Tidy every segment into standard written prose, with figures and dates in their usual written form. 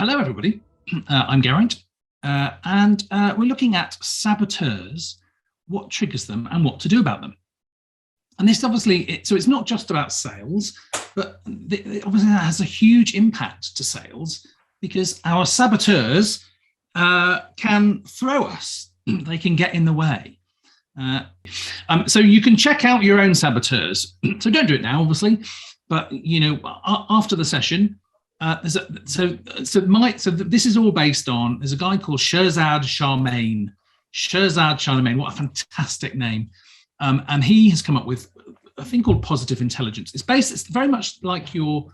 hello, everybody. I'm Geraint, and we're looking at saboteurs, what triggers them, and what to do about them. And this obviously, so it's not just about sales, but it obviously has a huge impact to sales because our saboteurs can throw us. They can get in the way. So you can check out your own saboteurs. So don't do it now, obviously, but after the session. So this is all based on. There's a guy called Geraint. What a fantastic name! And he has come up with a thing called positive intelligence. It's very much like your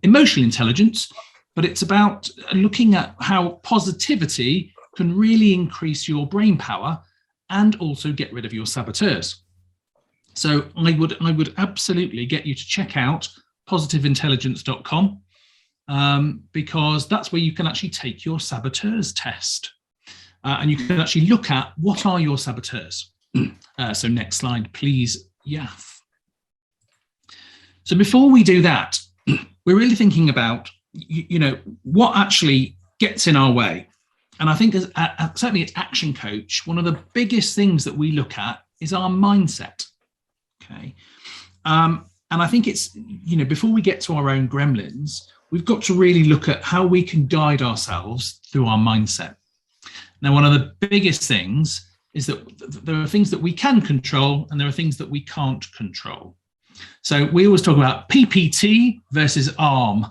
emotional intelligence, but it's about looking at how positivity can really increase your brain power and also get rid of your saboteurs. So I would absolutely get you to check out positiveintelligence.com. Because that's where you can actually take your saboteurs test and you can actually look at what are your saboteurs. So next slide, please, Yaf. So before we do that, we're really thinking about, what actually gets in our way. And I think certainly at ActionCoach, one of the biggest things that we look at is our mindset. Okay. And I think it's, before we get to our own gremlins, we've got to really look at how we can guide ourselves through our mindset. Now, one of the biggest things is that there are things that we can control and there are things that we can't control. So we always talk about PPT versus ARM.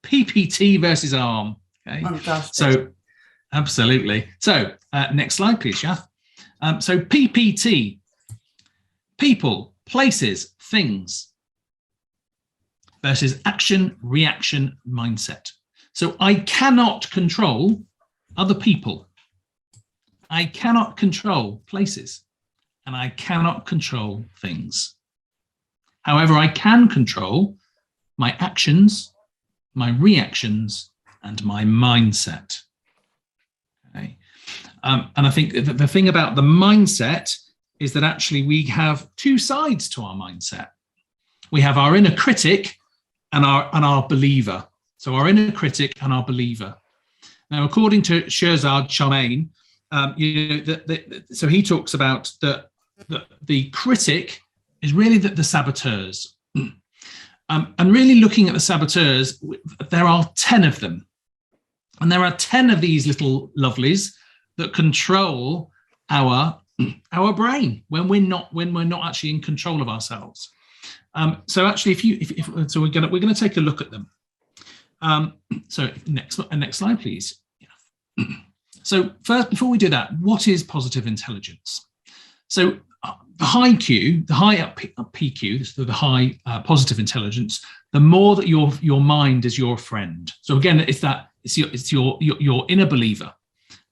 PPT versus ARM. Okay. Fantastic. So, absolutely. So, next slide, please, Shaf. So PPT, people, places, things, versus action, reaction, mindset. So I cannot control other people. I cannot control places. And I cannot control things. However, I can control my actions, my reactions, and my mindset. Okay. And I think the thing about the mindset is that actually we have two sides to our mindset. We have our inner critic and our believer. So our inner critic and our believer. Now, according to Geraint, so he talks about the critic is really the saboteurs. And really looking at the saboteurs, there are 10 of them. And there are 10 of these little lovelies that control our brain when we're not actually in control of ourselves. So actually, so we're going to take a look at them. So next slide, please. Yeah. So first, before we do that, what is positive intelligence? So the high PQ, so the high positive intelligence, the more that your mind is your friend. So again, it's your inner believer.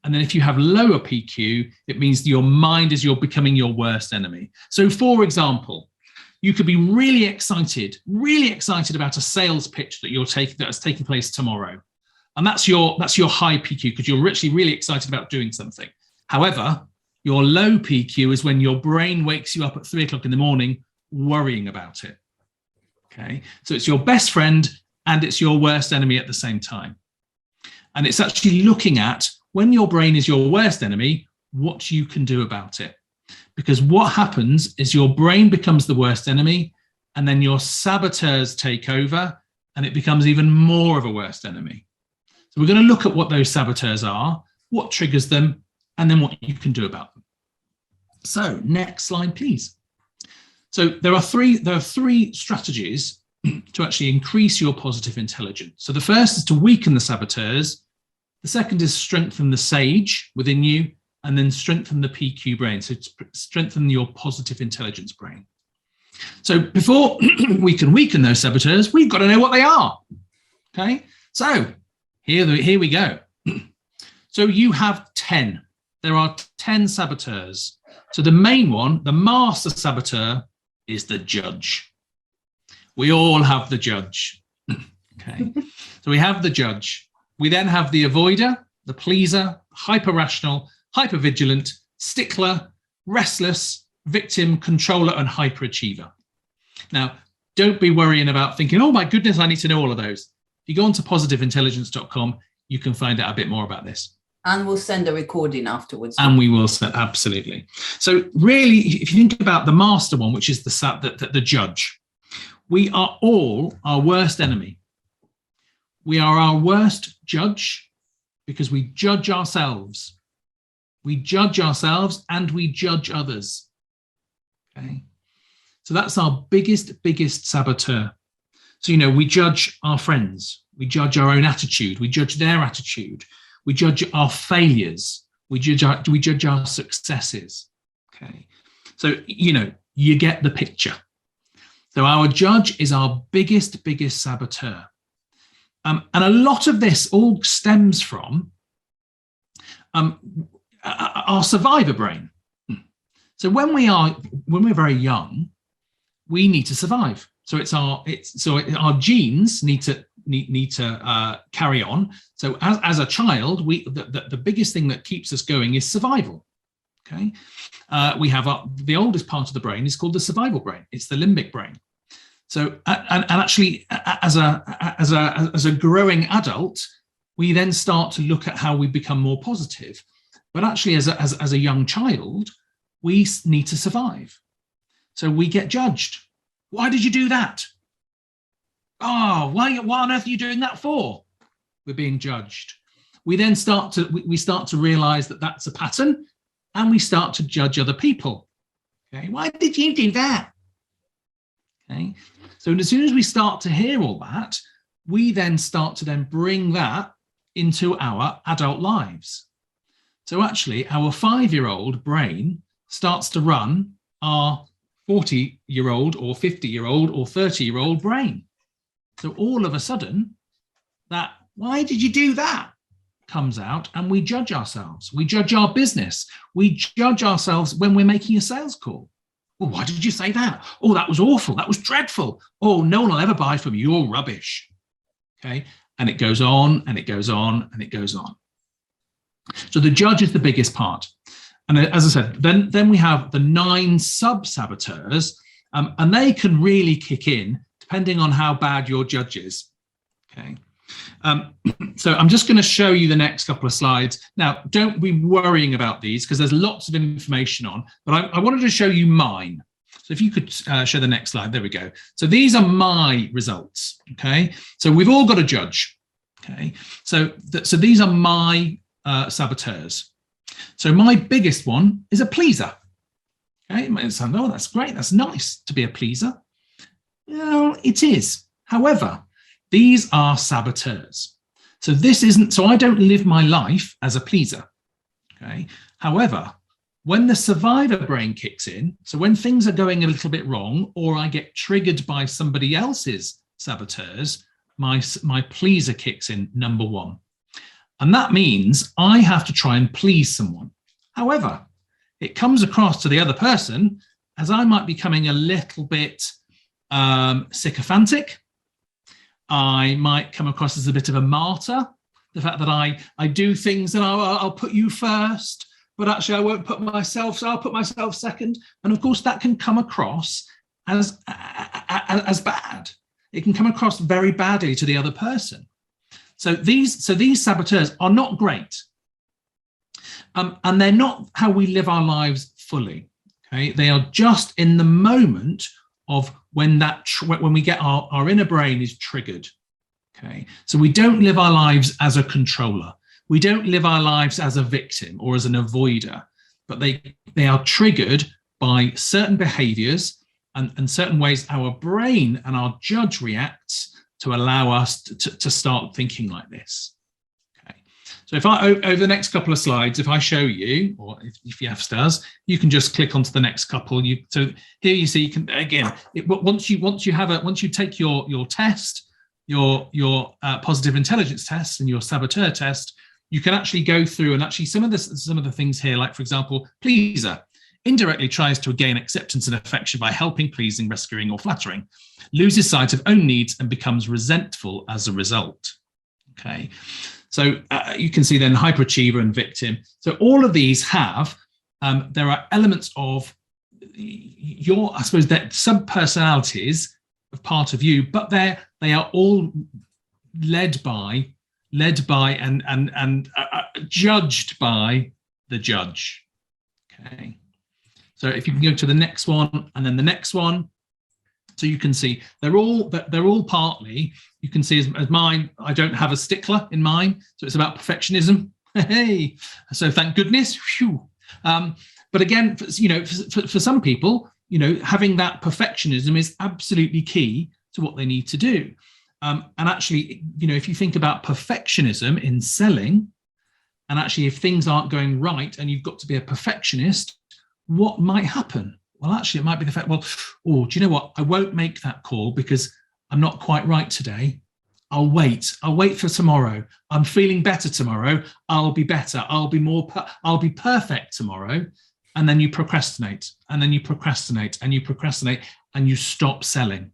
And then if you have lower PQ, it means your mind is becoming your worst enemy. So for example, you could be really excited about a sales pitch that's taking place tomorrow. And that's your high PQ because you're actually really excited about doing something. However, your low PQ is when your brain wakes you up at 3 o'clock in the morning worrying about it. Okay. So it's your best friend and it's your worst enemy at the same time. And it's actually looking at when your brain is your worst enemy, what you can do about it. Because what happens is your brain becomes the worst enemy and then your saboteurs take over and it becomes even more of a worst enemy. So we're going to look at what those saboteurs are, what triggers them, and then what you can do about them. So next slide, please. So there are three strategies to actually increase your positive intelligence. So the first is to weaken the saboteurs. The second is strengthen the sage within you. And then strengthen the PQ brain, so strengthen your positive intelligence brain. So before we can weaken those saboteurs, we've got to know what they are. Okay, so here we go. So you have 10. There are 10 saboteurs. So the main one, the master saboteur, is the judge. We all have the judge. Okay, so we have the judge. We then have the avoider, the pleaser, hyper-rational, hypervigilant, stickler, restless, victim, controller, and hyperachiever. Now, don't be worrying about thinking, oh my goodness, I need to know all of those. If you go on to positiveintelligence.com, you can find out a bit more about this. And we'll send a recording afterwards. And we will send, absolutely. So really, if you think about the master one, which is the judge, we are all our worst enemy. We are our worst judge because we judge ourselves. We judge ourselves and we judge others. Okay. So that's our biggest saboteur. So, we judge our friends. We judge our own attitude. We judge their attitude. We judge our failures. We judge our successes. Okay. So, you get the picture. So our judge is our biggest saboteur. And a lot of this all stems from our survivor brain. So when we're very young, we need to survive. So our genes need to carry on. So as a child, the biggest thing that keeps us going is survival. Okay, we have the oldest part of the brain is called the survival brain. It's the limbic brain. So and actually, as a growing adult, we then start to look at how we become more positive. But actually, as a young child, we need to survive. So we get judged. Why did you do that? Oh, why on earth are you doing that for? We're being judged. We then start to realize that that's a pattern, and we start to judge other people. Okay, why did you do that? Okay, so as soon as we start to hear all that, we then start to bring that into our adult lives. So actually, our 5-year-old brain starts to run our 40-year-old or 50-year-old or 30-year-old brain. So all of a sudden, that why did you do that comes out, and we judge ourselves. We judge our business. We judge ourselves when we're making a sales call. Oh, why did you say that? Oh, that was awful. That was dreadful. Oh, no one will ever buy from you. You're rubbish. Okay. And it goes on and it goes on and it goes on. So the judge is the biggest part. And as I said, then we have the 9 sub-saboteurs, and they can really kick in depending on how bad your judge is. Okay. So I'm just going to show you the next couple of slides. Now, don't be worrying about these because there's lots of information on, but I wanted to show you mine. So if you could show the next slide, there we go. So these are my results, okay? So we've all got a judge, okay? So these are my saboteurs. So my biggest one is a pleaser, okay? It might sound, oh, that's great, that's nice to be a pleaser. Well, it is. However, these are saboteurs. So I don't live my life as a pleaser, okay? However, when the survivor brain kicks in, so when things are going a little bit wrong, or I get triggered by somebody else's saboteurs, my pleaser kicks in, number 1. And that means I have to try and please someone. However, it comes across to the other person as I might be becoming a little bit sycophantic. I might come across as a bit of a martyr. The fact that I do things and I'll put you first, but actually I won't put myself, so I'll put myself second. And of course that can come across as bad. It can come across very badly to the other person. So these saboteurs are not great. And they're not how we live our lives fully. Okay, they are just in the moment of when we get our inner brain is triggered. Okay, so we don't live our lives as a controller. We don't live our lives as a victim or as an avoider, but they are triggered by certain behaviors and certain ways our brain and our judge reacts to allow us to start thinking like this. Okay, so if over the next couple of slides, if I show you, or if Yafs does, you can just click onto the next couple. So here you see, you can again, once you take your test, your positive intelligence test and your saboteur test, you can actually go through and actually some of the things here, like for example, pleaser indirectly tries to gain acceptance and affection by helping, pleasing, rescuing, or flattering, loses sight of own needs and becomes resentful as a result. Okay, so you can see then hyperachiever and victim. So all of these have, there are elements of I suppose, that sub-personalities of part of you, but they are all led by led by and judged by the judge. Okay. So if you can go to the next one and then the next one, so you can see they're all partly, you can see as mine, I don't have a stickler in mine, so it's about perfectionism. Hey, so thank goodness. Phew. But again, for some people, having that perfectionism is absolutely key to what they need to do. And actually, if you think about perfectionism in selling, and actually if things aren't going right and you've got to be a perfectionist, what might happen? Well, actually, it might be the fact, do you know what? I won't make that call because I'm not quite right today. I'll wait for tomorrow. I'm feeling better tomorrow. I'll be better. I'll be perfect tomorrow. And then you procrastinate, and then you procrastinate, and you procrastinate, and you stop selling.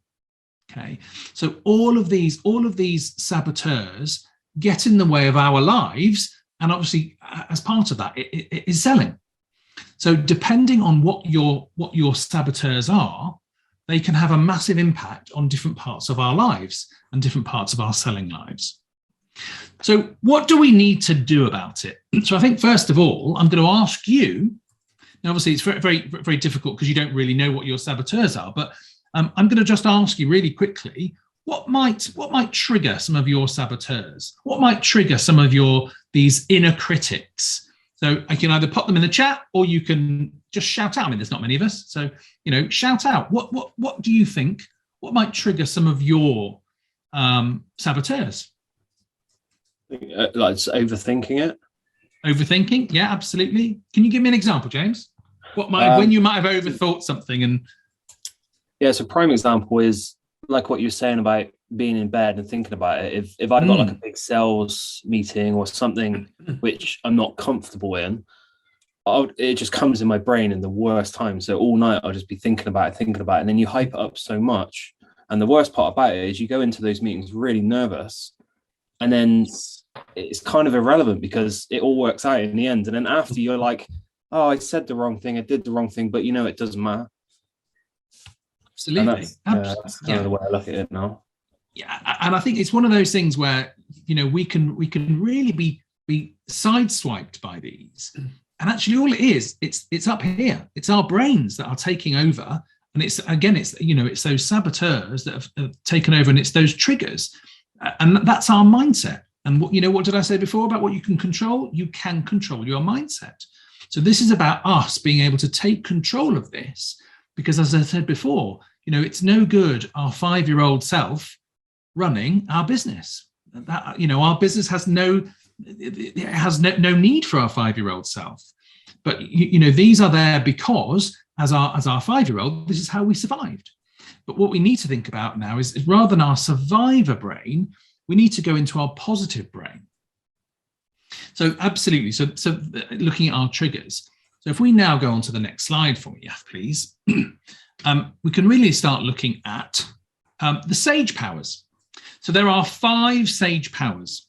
Okay. So all of these saboteurs get in the way of our lives. And obviously, as part of that, it is selling. So depending on what your saboteurs are, they can have a massive impact on different parts of our lives and different parts of our selling lives. So what do we need to do about it? So I think, first of all, I'm going to ask you, now obviously it's very, very, very difficult because you don't really know what your saboteurs are, but I'm going to just ask you really quickly, what might trigger some of your saboteurs? What might trigger some of these inner critics? So I can either pop them in the chat or you can just shout out. I mean, there's not many of us. So, shout out. What do you think? What might trigger some of your saboteurs? Like overthinking it. Overthinking? Yeah, absolutely. Can you give me an example, James? When you might have overthought something and... Yeah, so prime example is like what you're saying about being in bed and thinking about it. If I've got like a big sales meeting or something which I'm not comfortable in, it just comes in my brain in the worst time. So all night I'll just be thinking about it, and then you hype it up so much. And the worst part about it is you go into those meetings really nervous, and then it's kind of irrelevant because it all works out in the end. And then after you're like, oh, I said the wrong thing, I did the wrong thing, but it doesn't matter. Absolutely. That's kind of the way I look at it now. Yeah, and I think it's one of those things where we can really be sideswiped by these, and actually all it is, it's up here. It's our brains that are taking over, and it's those saboteurs that have taken over, and it's those triggers, and that's our mindset. And what did I say before about what you can control? You can control your mindset. So this is about us being able to take control of this, because as I said before, it's no good our 5-year-old self running our business. That our business has no need for our 5-year-old self. But these are there because as our 5-year-old, this is how we survived. But what we need to think about now is rather than our survivor brain, we need to go into our positive brain. So absolutely. So looking at our triggers. So if we now go on to the next slide for me, please, we can really start looking at the sage powers. So there are 5 sage powers,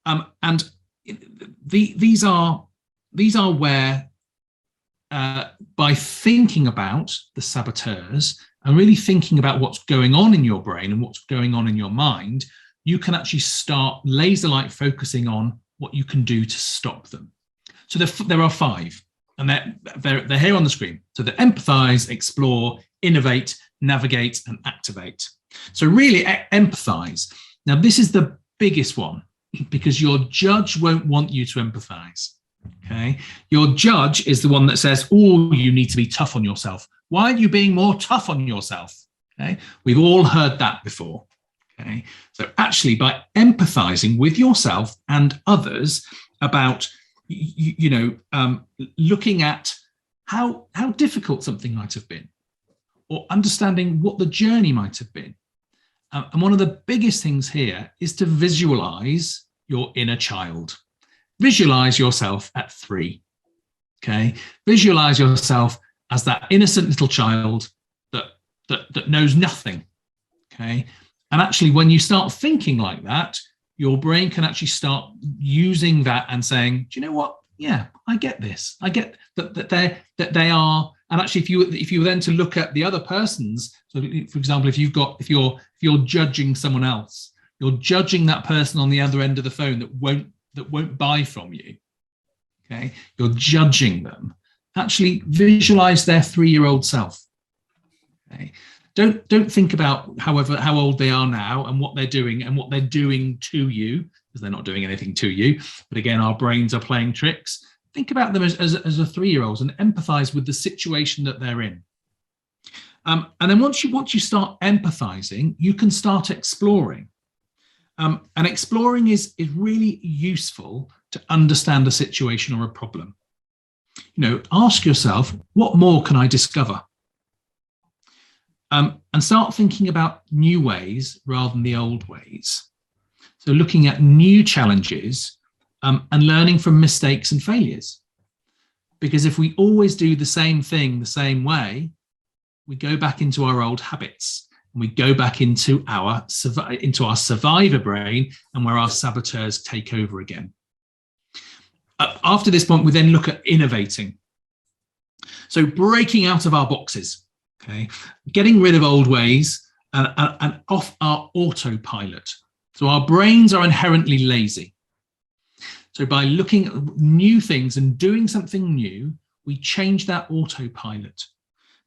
and these are where by thinking about the saboteurs and really thinking about what's going on in your brain and what's going on in your mind, you can actually start laser-like focusing on what you can do to stop them. So there are 5. And they're here on the screen. So they empathize, explore, innovate, navigate, and activate. So really empathize. Now, this is the biggest one because your judge won't want you to empathize. Okay. Your judge is the one that says, oh, you need to be tough on yourself. Why are you being more tough on yourself? Okay. We've all heard that before. Okay. So actually, by empathizing with yourself and others about looking at how difficult something might have been, or understanding what the journey might have been. And one of the biggest things here is to visualize your inner child. Visualize yourself at 3. Okay, visualize yourself as that innocent little child that knows nothing. Okay, and actually, when you start thinking like that, your brain can actually start using that and saying, do you know what? Yeah, I get this. I get that they are. And actually, if you were then to look at the other person's, so for example, if you're judging someone else, You're judging that person on the other end of the phone that won't buy from you. Okay, you're judging them. Actually, visualize their 3-year-old self. Okay, don't think about how old they are now and what they're doing to you, because they're not doing anything to you. But again, our brains are playing tricks. Think about them as a 3-year-old and empathize with the situation that they're in. And then once you start empathizing, you can start exploring. And exploring is really useful to understand a situation or a problem. Ask yourself, what more can I discover? And start thinking about new ways rather than the old ways. So looking at new challenges and learning from mistakes and failures. Because if we always do the same thing the same way, we go back into our old habits. And we go back into our survivor brain, and where our saboteurs take over again. After this point, we then look at innovating. So breaking out of our boxes, okay, getting rid of old ways and off our autopilot. So our brains are inherently lazy. So by looking at new things and doing something new, we change that autopilot.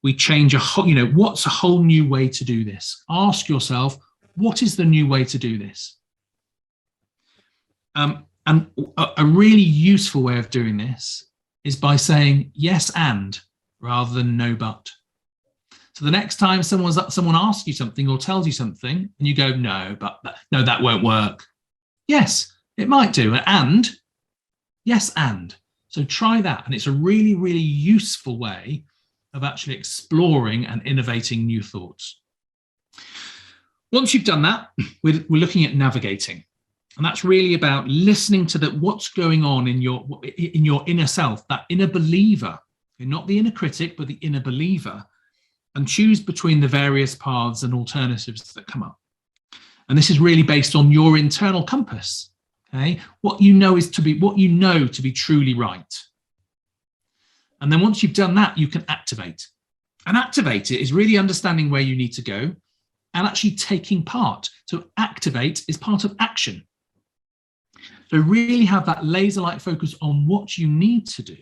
We change what's a whole new way to do this? Ask yourself, what is the new way to do this? And a really useful way of doing this is by saying yes and rather than no but. So the next time someone asks you something or tells you something and you go, no, that won't work. Yes, it might do. And yes, and. So try that. And it's a really, really useful way of actually exploring and innovating new thoughts. Once you've done that, we're looking at navigating. And that's really about listening to what's going on in your inner self, that inner believer, not the inner critic, but the inner believer, and choose between the various paths and alternatives that come up. And this is really based on your internal compass, okay? What you know to be truly right. And then once you've done that, you can activate. And activate it is really understanding where you need to go and actually taking part. So activate is part of action. So really have that laser-like focus on what you need to do.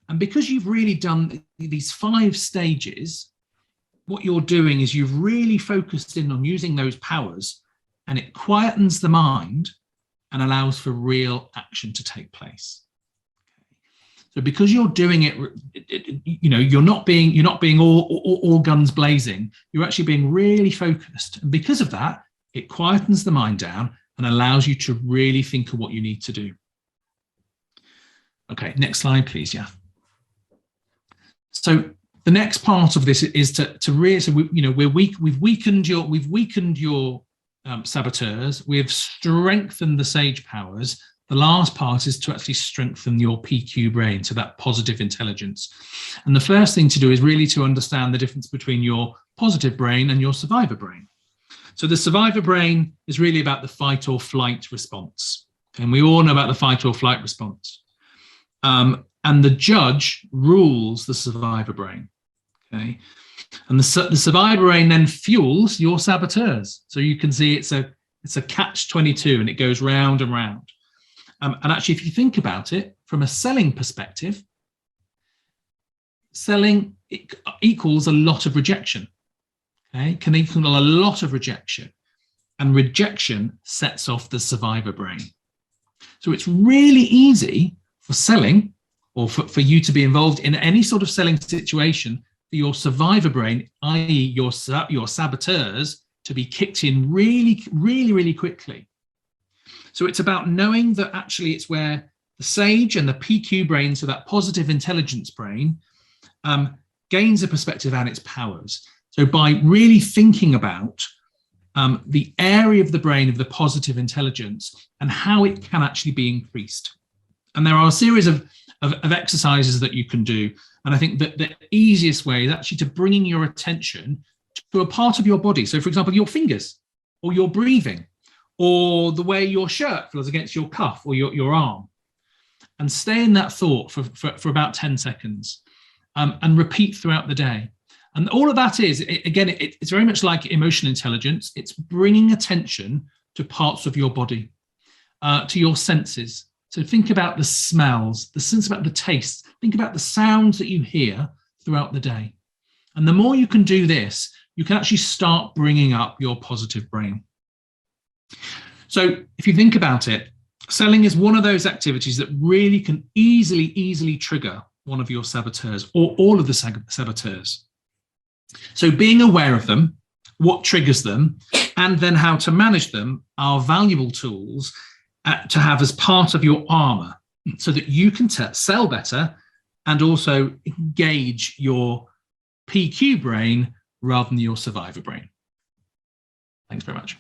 And because you've really done these 5 stages, what you're doing is you've really focused in on using those powers, and it quietens the mind and allows for real action to take place. So because you're doing it, you're not being all guns blazing. You're actually being really focused, and because of that, it quietens the mind down and allows you to really think of what you need to do. Okay, next slide, please. Yeah. So the next part of this is to really, so we've weakened your saboteurs. We've strengthened the sage powers. The last part is to actually strengthen your PQ brain, so that positive intelligence. And the first thing to do is really to understand the difference between your positive brain and your survivor brain. So the survivor brain is really about the fight or flight response. And we all know about the fight or flight response. And the judge rules the survivor brain. Okay. And the survivor brain then fuels your saboteurs. So you can see it's a catch-22, and it goes round and round. And actually, if you think about it from a selling perspective, selling equals a lot of rejection. Okay, can equal a lot of rejection, and rejection sets off the survivor brain. So it's really easy for selling, or for you to be involved in any sort of selling situation, for your survivor brain, i.e. your saboteurs, to be kicked in really, really, really quickly. So it's about knowing that actually it's where the sage and the PQ brain, so that positive intelligence brain, gains a perspective and its powers. So by really thinking about the area of the brain of the positive intelligence and how it can actually be increased. And there are a series of exercises that you can do. And I think that the easiest way is actually to bringing your attention to a part of your body. So for example, your fingers, or your breathing, or the way your shirt feels against your cuff or your arm. And stay in that thought for about 10 seconds and repeat throughout the day. And all of that is, again, it's very much like emotional intelligence. It's bringing attention to parts of your body, to your senses. So think about the smells, the sense about the tastes, think about the sounds that you hear throughout the day. And the more you can do this, you can actually start bringing up your positive brain. So if you think about it, selling is one of those activities that really can easily trigger one of your saboteurs or all of the saboteurs. So being aware of them, what triggers them, and then how to manage them are valuable tools to have as part of your armor so that you can sell better and also engage your PQ brain rather than your survivor brain. Thanks very much.